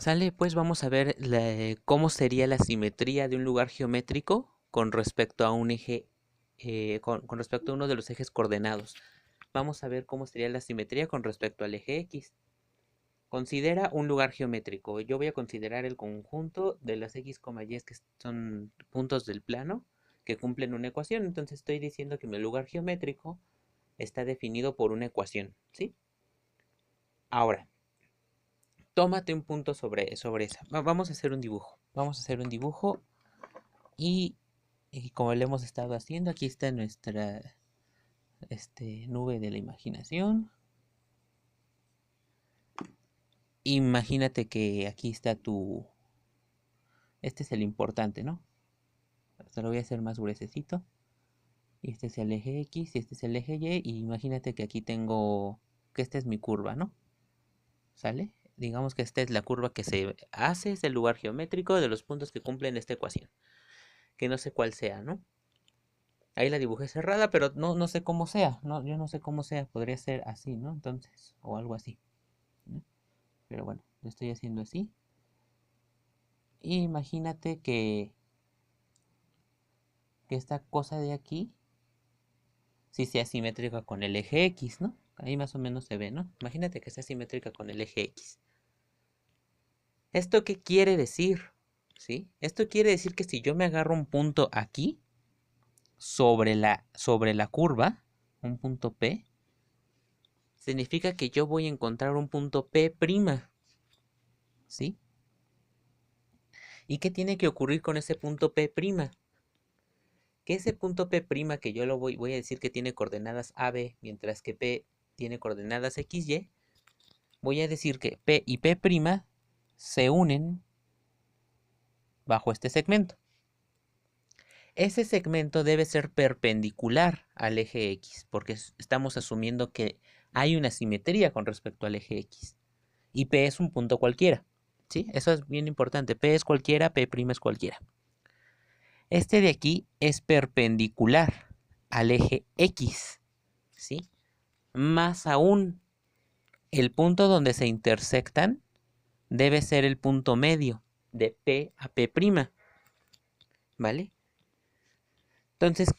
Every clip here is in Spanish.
Sale, pues vamos a ver cómo sería la simetría de un lugar geométrico con respecto a un eje, con respecto a uno de los ejes coordenados. Vamos a ver cómo sería la simetría con respecto al eje X. Considera un lugar geométrico. Yo voy a considerar el conjunto de las X, Y que son puntos del plano que cumplen una ecuación. Entonces estoy diciendo que mi lugar geométrico está definido por una ecuación, ¿sí? Ahora, tómate un punto sobre esa. Vamos a hacer un dibujo. Vamos a hacer un dibujo y, como lo hemos estado haciendo, aquí está nuestra nube de la imaginación. Imagínate que aquí está tu... Este es el importante, ¿no? Te lo voy a hacer más gruesecito. Y este es el eje X y este es el eje Y. Y imagínate que aquí tengo... que esta es mi curva, ¿no? ¿Sale? Digamos que esta es la curva que se hace, es el lugar geométrico de los puntos que cumplen esta ecuación. Que no sé cuál sea, ¿no? Ahí la dibujé cerrada, pero no sé cómo sea, ¿no? Yo no sé cómo sea, podría ser así, ¿no? Entonces, o algo así, ¿no? Pero bueno, lo estoy haciendo así. Y imagínate que esta cosa de aquí sí sea simétrica con el eje X, ¿no? Ahí más o menos se ve, ¿no? Imagínate que sea simétrica con el eje X. ¿Esto qué quiere decir? ¿Sí? Esto quiere decir que si yo me agarro un punto aquí, sobre la curva, un punto P, significa que yo voy a encontrar un punto P', ¿sí? ¿Y qué tiene que ocurrir con ese punto P'? Que ese punto P', que yo voy a decir que tiene coordenadas AB, mientras que P tiene coordenadas XY, voy a decir que P y P' se unen bajo este segmento. Ese segmento debe ser perpendicular al eje X, porque estamos asumiendo que hay una simetría con respecto al eje X. Y P es un punto cualquiera, ¿sí? Eso es bien importante. P es cualquiera, P' es cualquiera. Este de aquí es perpendicular al eje X, ¿sí? Más aún, el punto donde se intersectan debe ser el punto medio de P a P', ¿vale? Entonces,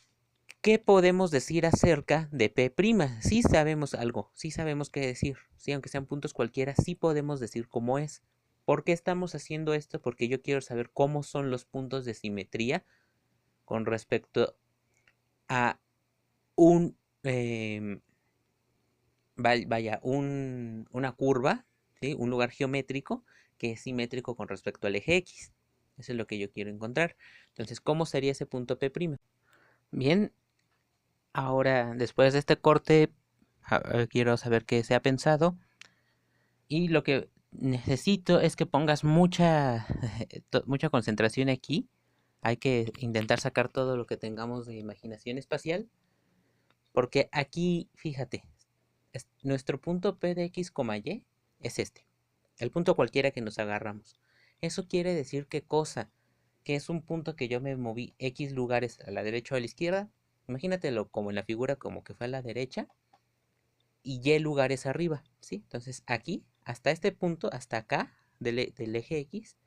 ¿qué podemos decir acerca de P'? Sí sabemos algo, sí sabemos qué decir, sí, aunque sean puntos cualquiera, sí podemos decir cómo es. ¿Por qué estamos haciendo esto? Porque yo quiero saber cómo son los puntos de simetría con respecto a un, vaya, una curva, ¿sí? Un lugar geométrico que es simétrico con respecto al eje X. Eso es lo que yo quiero encontrar. Entonces, ¿cómo sería ese punto P'? Bien, ahora después de este corte, quiero saber qué se ha pensado. Y lo que necesito es que pongas mucha, mucha concentración aquí. Hay que intentar sacar todo lo que tengamos de imaginación espacial. Porque aquí, fíjate, nuestro punto P de X, Y es este. El punto cualquiera que nos agarramos. Eso quiere decir qué cosa. Que es un punto que yo me moví X lugares a la derecha o a la izquierda. Imagínatelo como en la figura, como que fue a la derecha. Y Y lugares arriba, ¿sí? Entonces aquí, hasta este punto, hasta acá del eje X,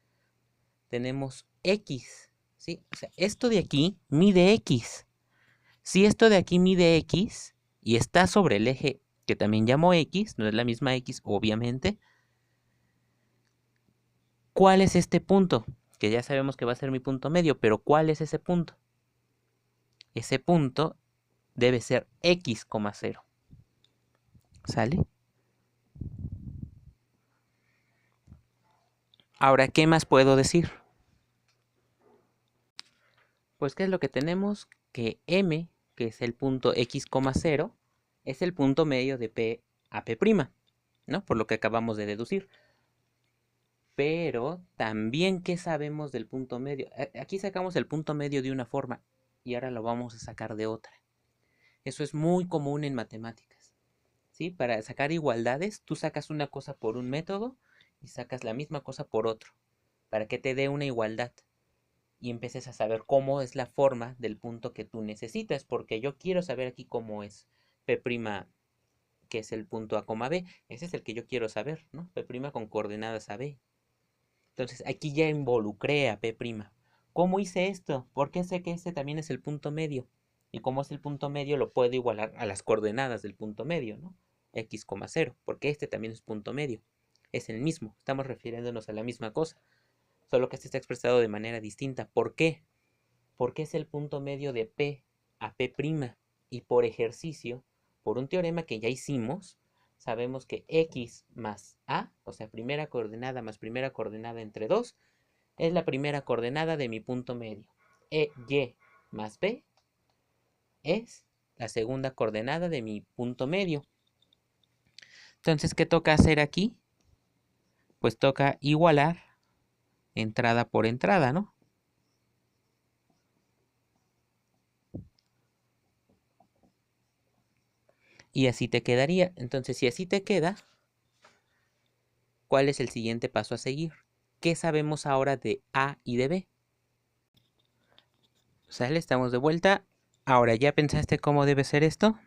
tenemos X, ¿sí? O sea, esto de aquí mide X. Si esto de aquí mide X y está sobre el eje que también llamo X, no es la misma X, obviamente, ¿cuál es este punto? Que ya sabemos que va a ser mi punto medio, pero ¿cuál es ese punto? Ese punto debe ser X, 0. ¿Sale? Ahora, ¿qué más puedo decir? Pues, ¿qué es lo que tenemos? Que M, que es el punto X, 0, es el punto medio de P a P', ¿no? Por lo que acabamos de deducir. Pero también, ¿qué sabemos del punto medio? Aquí sacamos el punto medio de una forma y ahora lo vamos a sacar de otra. Eso es muy común en matemáticas, ¿sí? Para sacar igualdades, tú sacas una cosa por un método y sacas la misma cosa por otro, para que te dé una igualdad y empieces a saber cómo es la forma del punto que tú necesitas, porque yo quiero saber aquí cómo es P', que es el punto A, B. Ese es el que yo quiero saber, ¿no? P' con coordenadas AB. Entonces aquí ya involucré a P'. ¿Cómo hice esto? Porque sé que este también es el punto medio. Y como es el punto medio, lo puedo igualar a las coordenadas del punto medio, ¿no? X, 0, porque este también es punto medio. Es el mismo, estamos refiriéndonos a la misma cosa. Solo que este está expresado de manera distinta. ¿Por qué? Porque es el punto medio de P a P'. Y por ejercicio, por un teorema que ya hicimos, sabemos que X más A, o sea, primera coordenada más primera coordenada entre 2, es la primera coordenada de mi punto medio. Y más B es la segunda coordenada de mi punto medio. Entonces, ¿qué toca hacer aquí? Pues toca igualar entrada por entrada, ¿no? Y así te quedaría. Entonces, si así te queda, ¿cuál es el siguiente paso a seguir? ¿Qué sabemos ahora de A y de B? ¿Sale? Estamos de vuelta. Ahora, ¿ya pensaste cómo debe ser esto?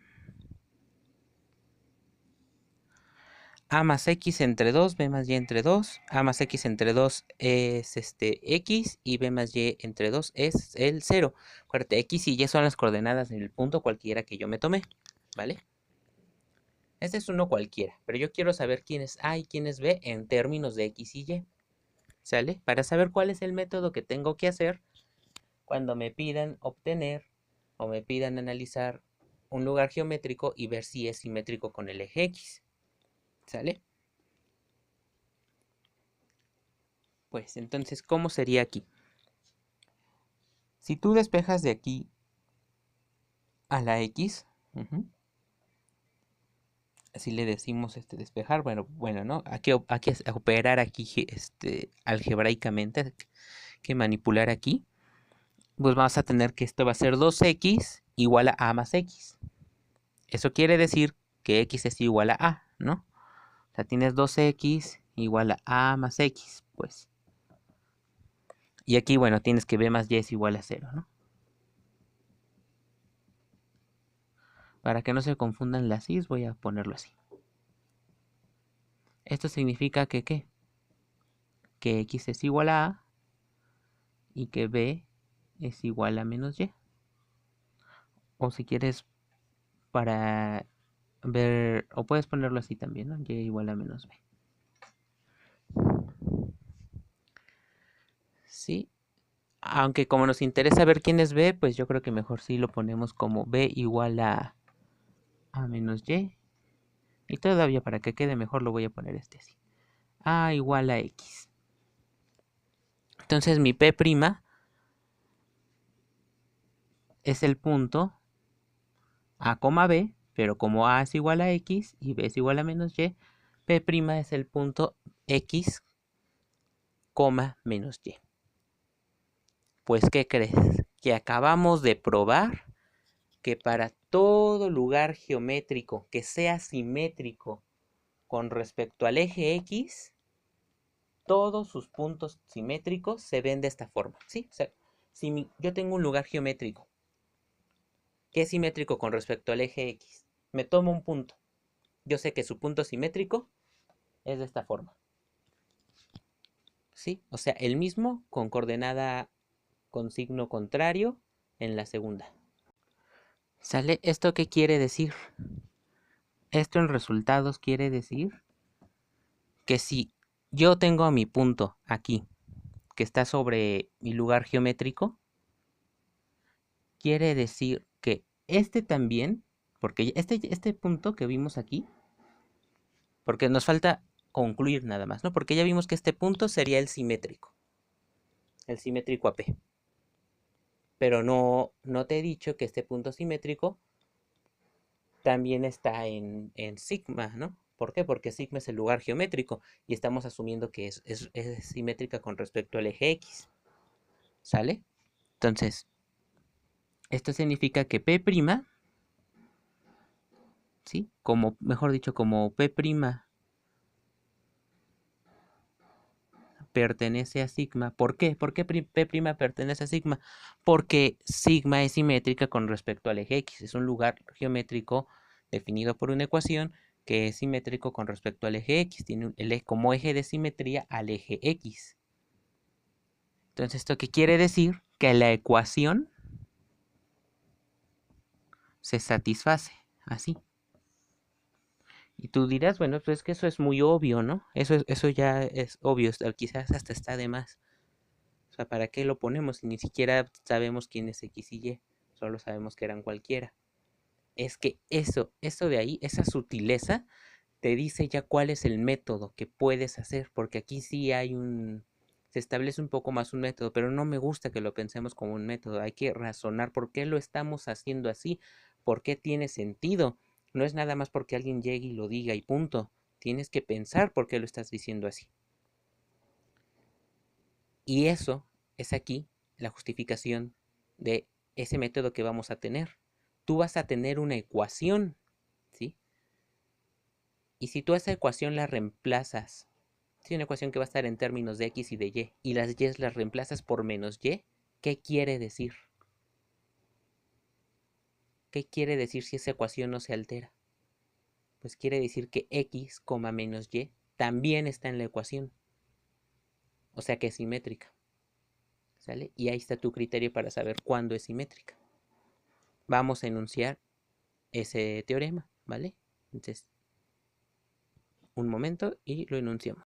A más X entre 2, B más Y entre 2. A más X entre 2 es X y B más Y entre 2 es el 0. Acuérdate, X y Y son las coordenadas del punto cualquiera que yo me tomé, ¿vale? Este es uno cualquiera, pero yo quiero saber quién es A y quién es B en términos de X y Y, ¿sale? Para saber cuál es el método que tengo que hacer cuando me pidan obtener o me pidan analizar un lugar geométrico y ver si es simétrico con el eje X, ¿sale? Pues entonces, ¿cómo sería aquí? Si tú despejas de aquí a la X, así le decimos despejar, bueno, ¿no? Hay que operar aquí algebraicamente, hay que manipular aquí, pues vamos a tener que esto va a ser 2x igual a más x. Eso quiere decir que x es igual a a, ¿no? O sea, tienes 2x igual a más x, pues. Y aquí, bueno, tienes que b más y es igual a 0, ¿no? Para que no se confundan las i's, voy a ponerlo así. Esto significa que, ¿qué? Que x es igual a y que b es igual a menos y. O si quieres, para ver, o puedes ponerlo así también, ¿no? Y igual a menos b. Sí, aunque como nos interesa ver quién es b, pues yo creo que mejor sí lo ponemos como b igual a menos y. Y todavía para que quede mejor lo voy a poner así. A igual a x. Entonces mi P' es el punto A, B, pero como A es igual a X y B es igual a menos Y, P' es el punto X, menos Y. Pues, ¿qué crees? Que acabamos de probar que para todo lugar geométrico que sea simétrico con respecto al eje X, todos sus puntos simétricos se ven de esta forma, ¿sí? O sea, si yo tengo un lugar geométrico que es simétrico con respecto al eje X, me tomo un punto, yo sé que su punto simétrico es de esta forma, ¿sí? O sea, el mismo con coordenada con signo contrario en la segunda. ¿Sale? ¿Esto qué quiere decir? Esto en resultados quiere decir que si yo tengo a mi punto aquí, que está sobre mi lugar geométrico, quiere decir que este también, porque este punto que vimos aquí, porque nos falta concluir nada más, ¿no? Porque ya vimos que este punto sería el simétrico a P. Pero no te he dicho que este punto simétrico también está en sigma, ¿no? ¿Por qué? Porque sigma es el lugar geométrico y estamos asumiendo que es simétrica con respecto al eje X. ¿Sale? Entonces, esto significa que P', ¿sí? Como, mejor dicho, como P' pertenece a sigma. ¿Por qué? ¿Por qué P' pertenece a sigma? Porque sigma es simétrica con respecto al eje X. Es un lugar geométrico definido por una ecuación que es simétrico con respecto al eje X. Tiene como eje de simetría al eje X. Entonces, ¿esto qué quiere decir? Que la ecuación se satisface, así. Y tú dirás, bueno, pues es que eso es muy obvio, ¿no? Eso ya es obvio, quizás hasta está de más. O sea, ¿para qué lo ponemos si ni siquiera sabemos quién es X y Y? Solo sabemos que eran cualquiera. Es que eso de ahí, esa sutileza, te dice ya cuál es el método que puedes hacer, porque aquí sí se establece un poco más un método, pero no me gusta que lo pensemos como un método. Hay que razonar por qué lo estamos haciendo así, por qué tiene sentido. No es nada más porque alguien llegue y lo diga y punto. Tienes que pensar por qué lo estás diciendo así. Y eso es aquí la justificación de ese método que vamos a tener. Tú vas a tener una ecuación, ¿sí? Y si tú esa ecuación la reemplazas, es una ecuación que va a estar en términos de x y de y las y las reemplazas por menos y, ¿qué quiere decir? ¿Qué quiere decir si esa ecuación no se altera? Pues quiere decir que x, menos y también está en la ecuación. O sea que es simétrica. ¿Sale? Y ahí está tu criterio para saber cuándo es simétrica. Vamos a enunciar ese teorema, ¿vale? Entonces, un momento y lo enunciamos.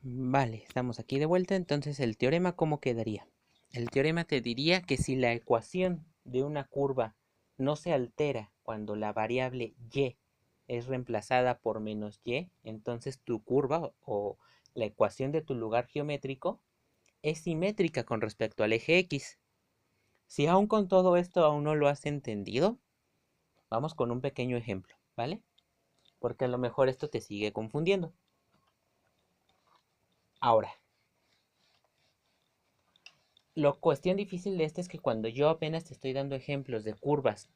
Vale, estamos aquí de vuelta. Entonces, ¿el teorema cómo quedaría? El teorema te diría que si la ecuación de una curva no se altera cuando la variable y es reemplazada por menos y, entonces tu curva o la ecuación de tu lugar geométrico es simétrica con respecto al eje X. Si aún con todo esto aún no lo has entendido, vamos con un pequeño ejemplo, ¿vale? Porque a lo mejor esto te sigue confundiendo. Ahora, la cuestión difícil de este es que cuando yo apenas te estoy dando ejemplos de curvas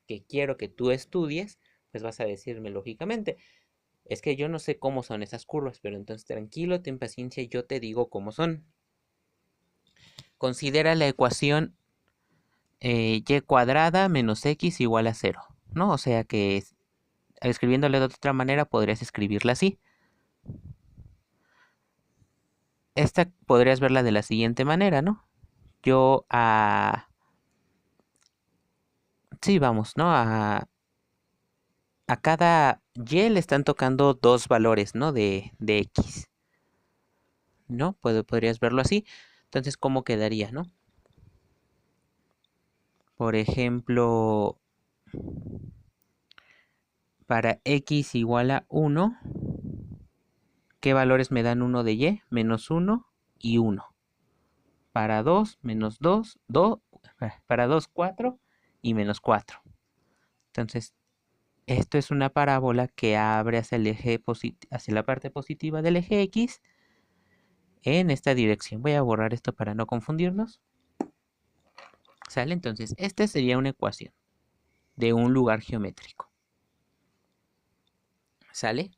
que quiero que tú estudies, pues vas a decirme lógicamente, es que yo no sé cómo son esas curvas, pero entonces tranquilo, ten paciencia, yo te digo cómo son. Considera la ecuación y cuadrada menos x igual a 0, ¿no? O sea que escribiéndole de otra manera podrías escribirla así. Esta podrías verla de la siguiente manera, ¿no? Yo sí, vamos, ¿no? A cada y le están tocando dos valores, ¿no? De x, ¿no? Podrías verlo así. Entonces, ¿cómo quedaría, no? Por ejemplo, para x igual a 1, ¿qué valores me dan 1 de y? Menos 1 y 1. Para 2, menos 2, para 2, 4 y menos 4. Entonces, esto es una parábola que abre hacia el eje hacia la parte positiva del eje X en esta dirección. Voy a borrar esto para no confundirnos. ¿Sale? Entonces, esta sería una ecuación de un lugar geométrico. ¿Sale?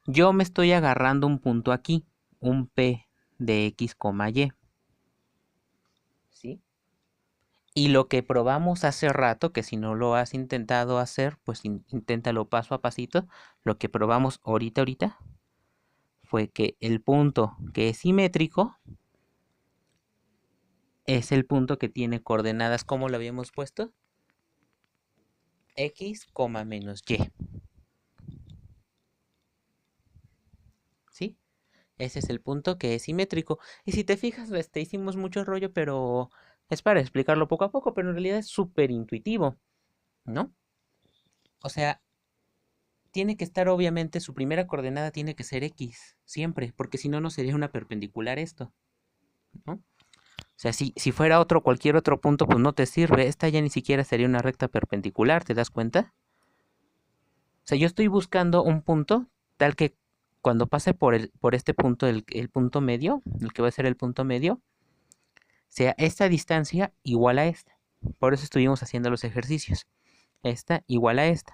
Yo me estoy agarrando un punto aquí, un P de X, Y. ¿Sí? Y lo que probamos hace rato, que si no lo has intentado hacer, pues inténtalo paso a pasito. Lo que probamos ahorita fue que el punto que es simétrico es el punto que tiene coordenadas, ¿cómo lo habíamos puesto? X, menos Y. ¿Sí? Ese es el punto que es simétrico. Y si te fijas, hicimos mucho rollo, pero es para explicarlo poco a poco, pero en realidad es súper intuitivo, ¿no? O sea, tiene que estar obviamente, su primera coordenada tiene que ser X, siempre, porque si no, no sería una perpendicular esto, ¿no? O sea, si fuera cualquier otro punto, pues no te sirve. Esta ya ni siquiera sería una recta perpendicular, ¿te das cuenta? O sea, yo estoy buscando un punto tal que cuando pase por este punto, el punto medio, el que va a ser el punto medio, sea esta distancia igual a esta. Por eso estuvimos haciendo los ejercicios. Esta igual a esta.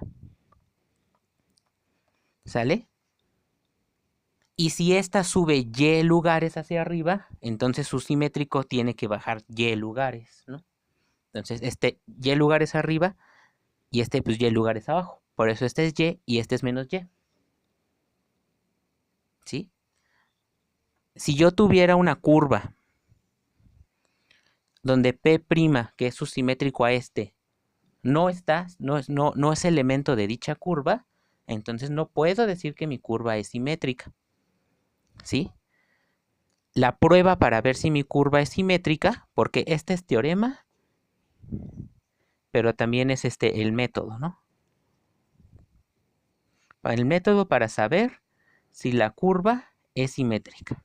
¿Sale? Y si esta sube y lugares hacia arriba, entonces su simétrico tiene que bajar y lugares, ¿no? Entonces este y lugares arriba y este pues y lugares abajo. Por eso este es y este es menos y. ¿Sí? Si yo tuviera una curva donde P', que es subsimétrico a este, no es elemento de dicha curva, entonces no puedo decir que mi curva es simétrica, ¿sí? La prueba para ver si mi curva es simétrica, porque este es teorema, pero también es el método, ¿no? El método para saber si la curva es simétrica.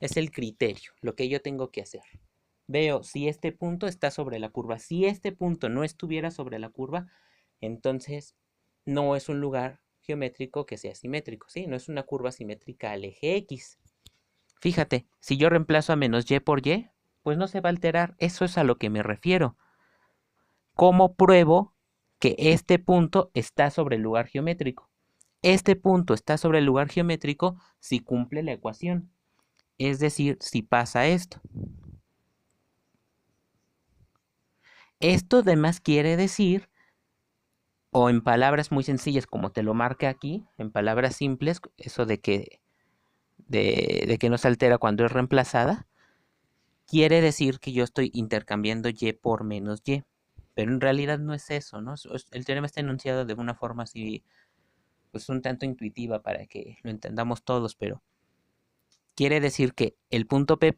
Es el criterio, lo que yo tengo que hacer. Veo si este punto está sobre la curva. Si este punto no estuviera sobre la curva, entonces no es un lugar geométrico que sea simétrico, ¿sí? No es una curva simétrica al eje X. Fíjate, si yo reemplazo a menos y por y, pues no se va a alterar. Eso es a lo que me refiero. ¿Cómo pruebo que este punto está sobre el lugar geométrico? Este punto está sobre el lugar geométrico si cumple la ecuación. Es decir, si pasa esto. Esto además quiere decir, o en palabras muy sencillas como te lo marca aquí, en palabras simples, eso de que no se altera cuando es reemplazada, quiere decir que yo estoy intercambiando y por menos y. Pero en realidad no es eso, ¿no? El teorema está enunciado de una forma así, pues un tanto intuitiva para que lo entendamos todos, pero quiere decir que el punto P',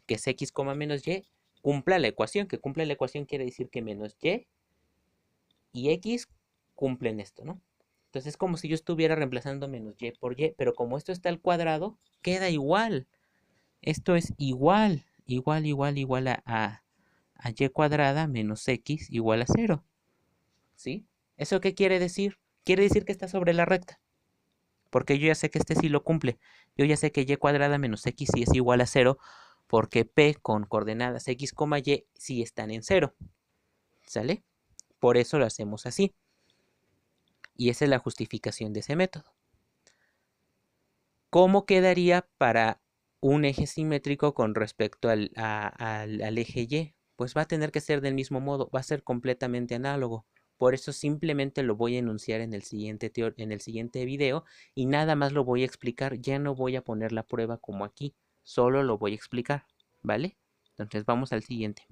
que es x, menos y, cumpla la ecuación. Que cumpla la ecuación quiere decir que menos y x cumplen esto, ¿no? Entonces es como si yo estuviera reemplazando menos y por y, pero como esto está al cuadrado, queda igual. Esto es igual a y cuadrada menos x igual a 0. ¿Sí? ¿Eso qué quiere decir? Quiere decir que está sobre la recta. Porque yo ya sé que este sí lo cumple. Yo ya sé que y cuadrada menos x sí es igual a 0, porque p con coordenadas x, y sí están en 0. ¿Sale? Por eso lo hacemos así. Y esa es la justificación de ese método. ¿Cómo quedaría para un eje simétrico con respecto al eje y? Pues va a tener que ser del mismo modo, va a ser completamente análogo. Por eso simplemente lo voy a enunciar en el siguiente video y nada más lo voy a explicar. Ya no voy a poner la prueba como aquí, solo lo voy a explicar, ¿vale? Entonces vamos al siguiente.